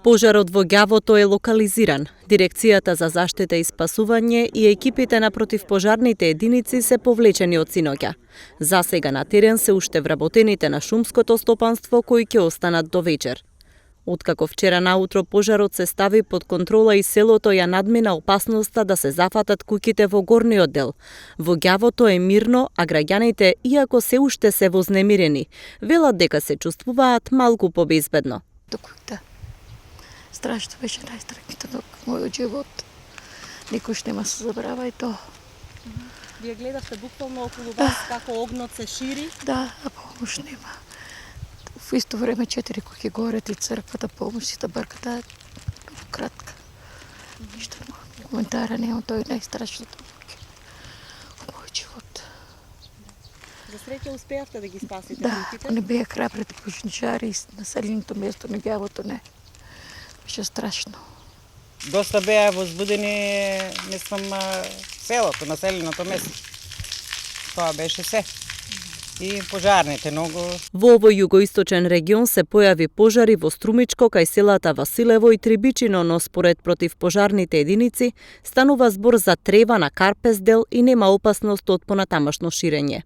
Пожарот во ѓавото е локализиран. Дирекцијата за заштита и спасување и екипите на противпожарните единици се повлечени од синоќа. За сега на терен се уште вработените на шумското стопанство кои ќе останат до вечер. Откако вчера наутро пожарот се стави под контрола и селото ја надмина опасноста да се зафатат куќите во горниот дел. Во ѓавото е мирно, а граѓаните, иако се уште се вознемирени, велат дека се чувствуваат малку побезбедно. Страшно беше најстрашното во мојот живот. Никош нема се забрава и тоа. Вие гледавте буквално околу вас како огнот се шири? Да, а помош нема. В исто време 4 куќи горат и црквата помош сите брката кратка. Ништо коментара нема, тоа е најстрашното во мојот живот. За среќа успеавте да ги спасите куќите? Да, не беа храбрите пожарници на населеното место на ѓавото не. Беше страшно. Доста беа возбудени, мислам, селото, населеното место. Тоа беше се. И пожарните многу. Во овој југоисточен регион се појави пожари во Струмичко кај селата Василево и Трибичино, но според противпожарните единици станува збор за трева на карпез дел и нема опасност од понатамашно ширење.